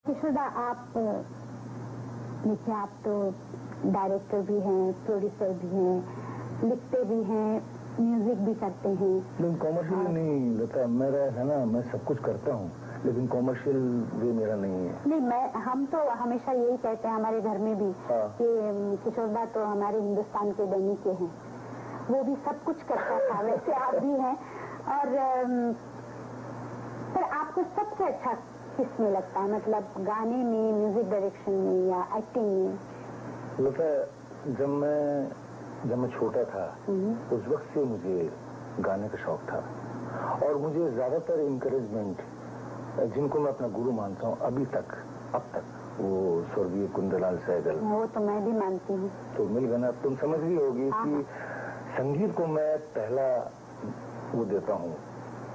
यशोदा, आप देखिए, आप तो डायरेक्टर भी हैं, प्रोड्यूसर भी हैं, लिखते भी हैं, म्यूजिक भी करते हैं। लेकिन कॉमर्शियल नहीं लता, मेरा है ना, मैं सब कुछ करता हूँ लेकिन कॉमर्शियल वे मेरा नहीं है। नहीं, हम तो हमेशा यही कहते हैं हमारे घर में भी कि किशोरदा तो हमारे हिंदुस्तान के दैनिक के हैं, वो भी सब कुछ करता था, वैसे आप भी हैं। और पर आपको सबसे अच्छा किस में लगता है, मतलब गाने में, म्यूजिक डायरेक्शन में या एक्टिंग में? लता, जब मैं छोटा था उस वक्त से मुझे गाने का शौक था और मुझे ज्यादातर इंकरेजमेंट जिनको मैं अपना गुरु मानता हूँ अब तक वो स्वर्गीय कुंदलाल सहगल, वो तो मैं भी मानती हूँ। तो मिल गया ना, तुम समझ रही होगी कि संगीत को मैं पहला वो देता हूँ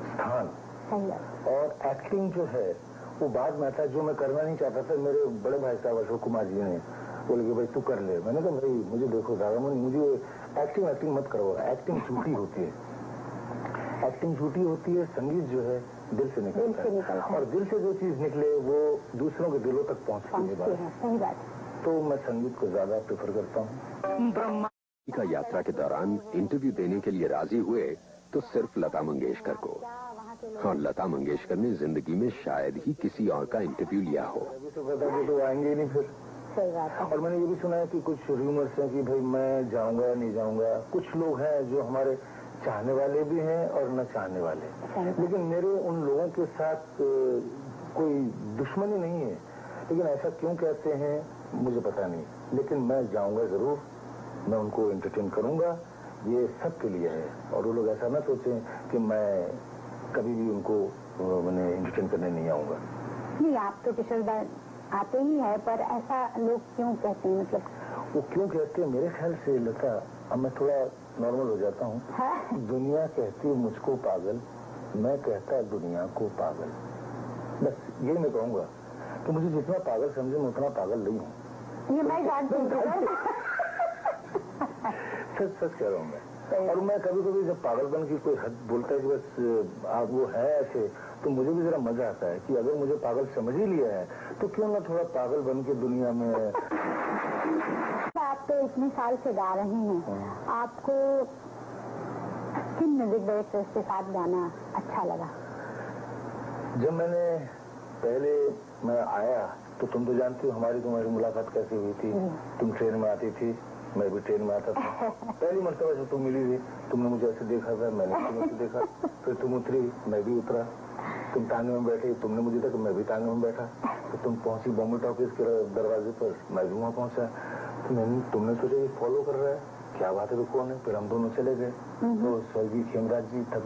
स्थान, और एक्टिंग जो है वो बाद में आता है। जो मैं करना नहीं चाहता था, मेरे बड़े भाई साहब अशोक कुमार जी ने बोले कि भाई तू कर ले। मैंने कहा भाई मुझे देखो दादा, मुझे एक्टिंग मत करो, एक्टिंग झूठी होती है, एक्टिंग झूठी होती है। संगीत जो है दिल से निकलता है और दिल से जो चीज निकले वो दूसरों के दिलों तक पहुंचती है। सही बात। तो मैं संगीत को ज्यादा प्रेफर करता हूँ। का यात्रा के दौरान इंटरव्यू देने के लिए राजी हुए तो सिर्फ लता मंगेशकर को, और लता मंगेशकर ने जिंदगी में शायद ही किसी और का इंटरव्यू लिया हो। अभी तो पता कि तो आएंगे ही नहीं फिर। सही बात है। और मैंने ये भी सुना है कि कुछ रूमर्स हैं कि भाई मैं जाऊंगा या नहीं जाऊंगा। कुछ लोग हैं जो हमारे चाहने वाले भी हैं और न चाहने वाले, लेकिन मेरे उन लोगों के साथ कोई दुश्मनी नहीं है, लेकिन ऐसा क्यों कहते हैं मुझे पता नहीं, लेकिन मैं जाऊंगा जरूर, मैं उनको एंटरटेन करूंगा, ये सबके लिए है। और वो लोग ऐसा ना सोचें कि मैं कभी भी उनको मैंने एंटरटेन करने नहीं आऊंगा। नहीं, आप तो किशोरदा आते ही है, पर ऐसा लोग क्यों कहते हैं? मतलब वो क्यों कहते हैं, मेरे ख्याल से लता, अब मैं थोड़ा नॉर्मल हो जाता हूँ। दुनिया कहती है मुझको पागल, मैं कहता दुनिया को पागल। बस यही मैं कहूँगा कि मुझे जितना पागल समझे मैं उतना पागल नहीं हूँ। ये मैं जानती हूँ। सच कह रहा हूँ मैं। और मैं कभी कभी जब पागलपन की कोई हद बोलता है कि बस आप वो है ऐसे, तो मुझे भी जरा मजा आता है कि अगर मुझे पागल समझ ही लिया है तो क्यों ना थोड़ा पागल बन के दुनिया में। आप तो इतने साल से गा रहे हैं, आपको किन म्यूजिक डायरेक्टर्स के साथ गाना अच्छा लगा? जब मैं आया तो तुम तो जानती हो हमारी तुम्हारी मुलाकात कैसे हुई थी। तुम ट्रेन में आती थी, मैं भी ट्रेन में आता था। पहली मरतबा जब तुम मिली थी, तुमने मुझे ऐसे देखा था, मैंने तुम्हें ऐसे देखा, फिर तुम उतरी, मैं भी उतरा, तुम टांगे में बैठे, तुमने मुझे देखा, मैं भी टांगे में बैठा, तो तुम पहुंची बॉम्बे टॉकीज के दरवाजे पर, मैं भी वहाँ पहुंचा। तो तुमने सोचा ये फॉलो कर रहा है, क्या बात है, तो कौन है? फिर हम दोनों चले गए। तो स्वर्गीय खेमराज जी थे,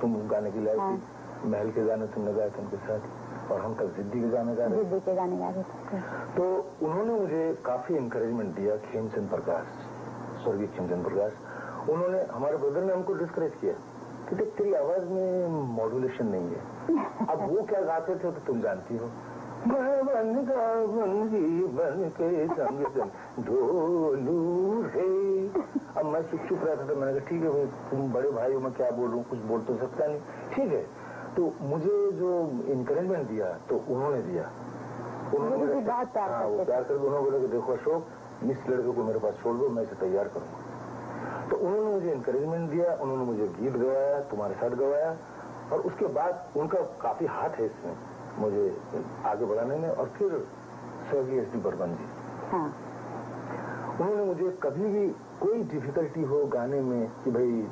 तुम गाने की लायक थी, महल के गाने तुमने गाए थे उनके साथ, और हम तक जिद्दी के गाने गा रहे थे। तो उन्होंने मुझे काफी इंकरेजमेंट दिया। खेमचंद प्रकाश, स्वर्गीय खेमचंद प्रकाश, उन्होंने, हमारे ब्रदर ने हमको डिस्करेज किया कि देख तेरी आवाज में मॉड्यूलेशन नहीं है। अब वो क्या गाते थे तो तुम जानती हो, बन के संग ढोलू है। अब मैं चुप रहता था, मैंने कहा ठीक है भाई, तुम बड़े भाई हो, मैं क्या बोल रहा हूँ, कुछ बोल तो सकता नहीं, ठीक है। तो मुझे जो इंकरेजमेंट दिया तो उन्होंने दिया, उन्होंने वो प्यार कर, उन्होंने बोला कि देखो अशोक, इस लड़के को मेरे पास छोड़ दो, मैं इसे तैयार करूंगा। तो उन्होंने मुझे इंकरेजमेंट दिया, उन्होंने मुझे गीत गवाया, तुम्हारे साथ गवाया, और उसके बाद उनका काफी हाथ है इसमें मुझे आगे बढ़ाने में। और फिर स्वर्गीय एस डी बर्मन जी, उन्होंने मुझे कभी भी कोई डिफिकल्टी हो गाने में कि भाई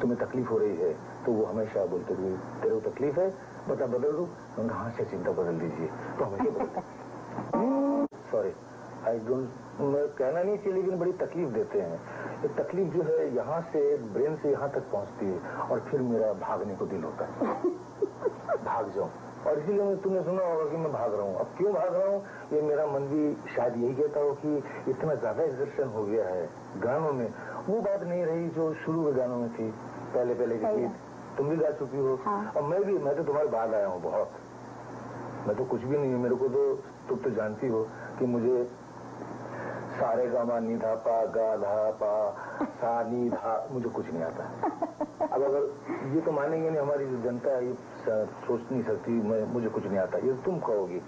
तुम्हें तकलीफ हो रही है, तो वो हमेशा बोलते थे तेरे को तकलीफ है, बता बदल दो। उन्होंने हाँ से चिंता बदल दीजिए, तो हमेशा सॉरी आई डोंट, मैं कहना नहीं चाहिए लेकिन बड़ी तकलीफ देते हैं। ये तकलीफ जो है यहाँ से ब्रेन से यहाँ तक पहुँचती है और फिर मेरा भागने को दिल होता है, भाग जाऊं। और इसीलिए तुमने सुना होगा कि मैं भाग रहा हूँ। अब क्यों भाग रहा हूँ, ये मेरा मन भी शायद यही कहता हो कि इतना ज्यादा एक्सर्शन हो गया है गानों में, वो बात नहीं रही जो शुरू के गानों में थी, पहले के गीत तुम भी गा चुकी हो। और मैं तो तुम्हारे बाद आया हूँ बहुत, मैं तो कुछ भी नहीं है, मेरे को तो तुम तो जानती हो कि मुझे सारे गामा नी धा पा गा धा पा सा नी धा, मुझे कुछ नहीं आता। अब अगर ये तो मानेंगे नहीं, हमारी जो जनता है ये सोच नहीं सकती, मुझे कुछ नहीं आता, ये तुम कहोगी।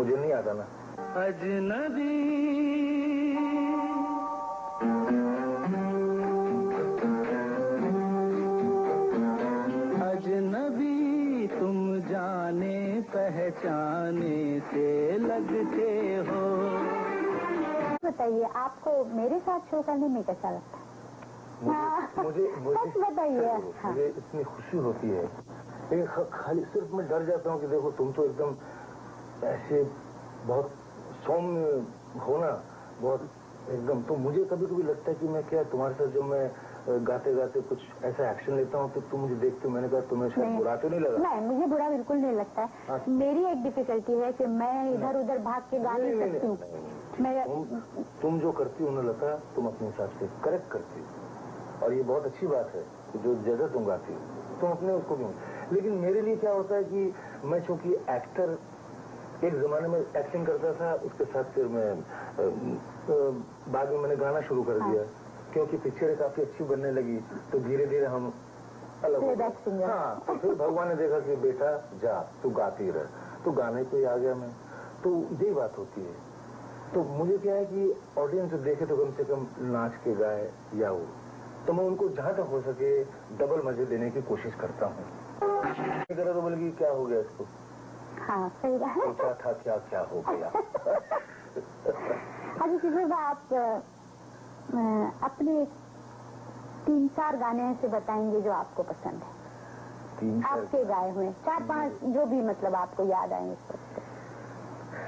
मुझे नहीं आता ना। अजनबी अजनबी तुम जाने पहचाने से लगते हो। बताइए आपको मेरे साथ शो करने में कैसा लगता है? मुझे सच बताइए। मुझे इतनी खुशी होती है, लेकिन खाली सिर्फ मैं डर जाता हूँ कि देखो तुम तो एकदम ऐसे बहुत सौम्य हो ना, बहुत एकदम। तो मुझे कभी कभी लगता है कि मैं क्या तुम्हारे साथ जब मैं गाते गाते कुछ ऐसा एक्शन लेता हूँ तो तुम मुझे देखते हो, मैंने कहा तुम्हें शायद बुरा तो नहीं लगा? नहीं, मुझे बुरा बिल्कुल नहीं लगता है। मेरी एक डिफिकल्टी है कि मैं इधर उधर भाग के गा नहीं सकती हूँ। तुम जो करती हो ना लता, तुम अपने हिसाब से करेक्ट करती हो, और ये बहुत अच्छी बात है कि जो जैसा तुम गाती हो तुम अपने उसको क्यों। लेकिन मेरे लिए क्या होता है कि मैं चूंकि एक्टर, एक जमाने में एक्टिंग करता था, उसके साथ फिर मैं बाद में मैंने गाना शुरू कर दिया, क्योंकि पिक्चरें काफी अच्छी बनने लगी, तो धीरे धीरे हम अलग हो गए। हाँ, तो फिर भगवान ने देखा कि बेटा जा तू गाती रह, तो गाने पे आ गया मैं। तो यही बात होती है। तो मुझे क्या है कि ऑडियंस देखे तो कम से कम नाच के गाए या वो, तो मैं उनको जहां तक हो सके डबल मजे देने की कोशिश करता हूँ। तो बोलेगी क्या हो गया इसको? हाँ सही बात है। सोचा था क्या क्या हो गया। अभी किशोर आप अपने 3-4 गाने ऐसे बताएंगे जो आपको पसंद है? 3-4 आपके गाए हुए 4-5 जो भी मतलब आपको याद आए इस वक्त।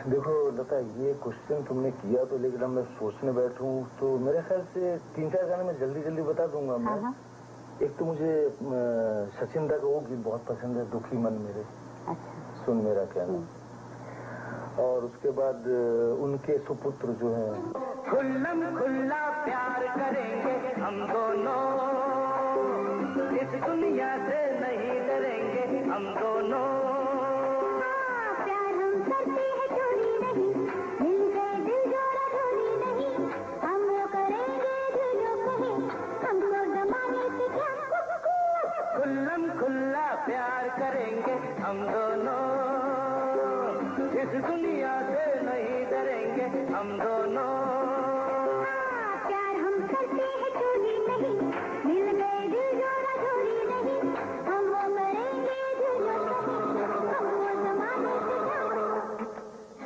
देखो लता, ये क्वेश्चन तुमने किया तो, लेकिन अब मैं सोचने बैठूं तो मेरे ख्याल से 3-4 गाने मैं जल्दी जल्दी बता दूंगा मैं। हाँ। एक तो मुझे सचिन दा का वो गीत बहुत पसंद है, दुखी मन मेरे। अच्छा। सुन मेरा कहना। और उसके बाद उनके सुपुत्र जो है, खुल्लम खुल्ला प्यार करेंगे हम दोनों, इस दुनिया से नहीं डरेंगे हम दोनों। प्यार हम करते हैं चोरी नहीं, मिल गए दिल जोड़ा चोरी नहीं, हम वो करेंगे जो जो कहे, हमको जमाने से क्या। खुल्लम खुल्ला प्यार करेंगे हम दोनों, इस दुनिया से नहीं डरेंगे हम दोनों। प्यार हम करते हैं चोरी नहीं, मिल गए दिल जोड़ा चोरी नहीं, हम वो करेंगे जो जो कहे, हमको जमाने से क्या।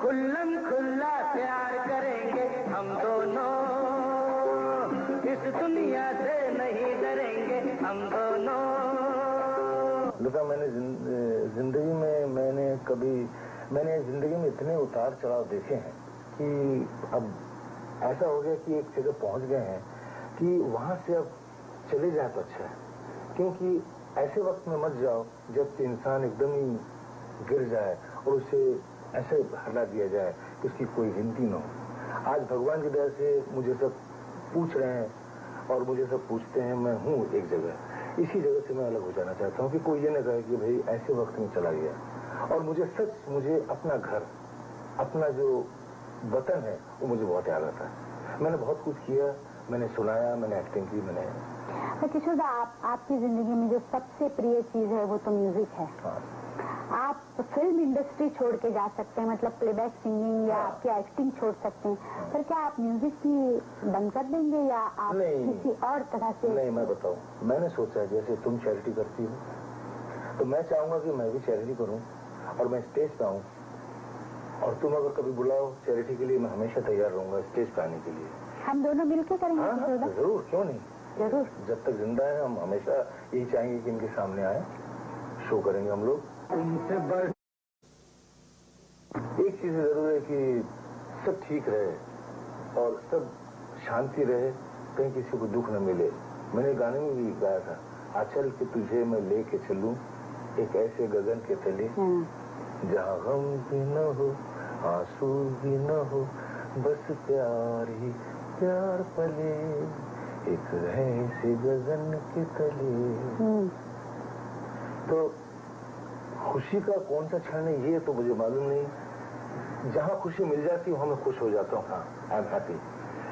खुल्लम खुल्ला प्यार करेंगे हम दोनों, इस दुनिया से नहीं डरेंगे हम दोनों। लता, मैंने जिंदगी में मैंने जिंदगी में इतने उतार चढ़ाव देखे हैं कि अब ऐसा हो गया कि एक जगह पहुंच गए हैं कि वहां से अब चले जाए तो अच्छा है, क्योंकि ऐसे वक्त में मत जाओ जब इंसान एकदम ही गिर जाए और उसे ऐसे हटा दिया जाए कि उसकी कोई गिनती न हो। आज भगवान की दया से मुझे सब पूछ रहे हैं और मुझे सब पूछते हैं, मैं हूँ एक जगह, इसी जगह से मैं अलग हो जाना चाहता हूँ कि कोई ये न कहे कि भाई ऐसे वक्त में चला गया। और मुझे अपना घर, अपना जो वतन है वो मुझे बहुत याद आता है। मैंने बहुत कुछ किया, मैंने सुनाया, मैंने एक्टिंग की, मैंने। किशोर दा, आपकी जिंदगी में जो सबसे प्रिय चीज है वो तो म्यूजिक है। हाँ। आप फिल्म इंडस्ट्री छोड़ के जा सकते हैं, मतलब प्लेबैक सिंगिंग या आपकी एक्टिंग छोड़ सकते हैं, पर क्या आप म्यूजिक भी बंद कर देंगे या आप किसी और तरह से? नहीं, मैं बताऊं, मैंने सोचा है जैसे तुम चैरिटी करती हो तो मैं चाहूंगा कि मैं भी चैरिटी करूं और मैं स्टेज पे आऊं, और तुम अगर कभी बुलाओ चैरिटी के लिए मैं हमेशा तैयार रहूंगा स्टेज पे आने के लिए। हम दोनों मिलकर करेंगे। हाँ, जरूर, क्यों नहीं, जरूर। जब तक जिंदा है हम हमेशा यही चाहेंगे कि इनके सामने आए, शो करेंगे हम लोग। उनसे बढ़ एक चीज जरूर है कि सब ठीक रहे और सब शांति रहे, कहीं किसी को दुख न मिले। मैंने गाने में भी गाया था, आंचल के तुझे मैं लेके चलूं एक ऐसे गगन के तले, जहाँ गम भी न हो आंसू भी न हो, बस प्यार ही प्यार पले एक ऐसे गगन के तले। तो खुशी का कौन सा क्षण है ये तो मुझे मालूम नहीं। जहाँ खुशी मिल जाती है वहाँ मैं खुश हो जाता हूँ, हाँ, आई एम हैप्पी।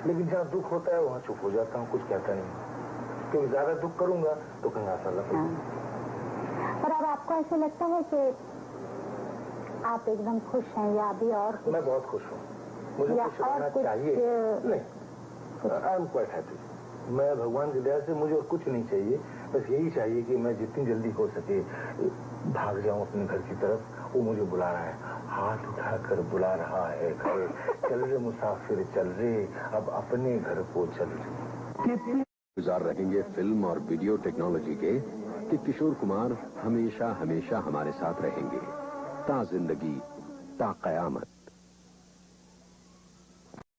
लेकिन जहाँ दुख होता है वहाँ चुप हो जाता हूँ, कुछ कहता नहीं, क्योंकि ज्यादा दुख करूंगा तो कहीं ऐसा लगता है। पर अब आपको ऐसा लगता है कि आप एकदम खुश हैं या अभी और कुछ? मैं बहुत खुश हूँ, मुझे या कुछ और होना कुछ चाहिए नहीं, आई एम क्वाइट हैप्पी। मैं भगवान की दया से मुझे और कुछ नहीं चाहिए, बस यही चाहिए कि मैं जितनी जल्दी हो सके भाग जाऊं अपने घर की तरफ। वो मुझे बुला रहा है, हाथ उठाकर बुला रहा है घर, चल रे मुसाफिर चल रे, अब अपने घर को चल रे। गुजार रहेंगे फिल्म और वीडियो टेक्नोलॉजी के कि किशोर कुमार हमेशा हमेशा हमारे साथ रहेंगे, ता जिंदगी ता कयामत।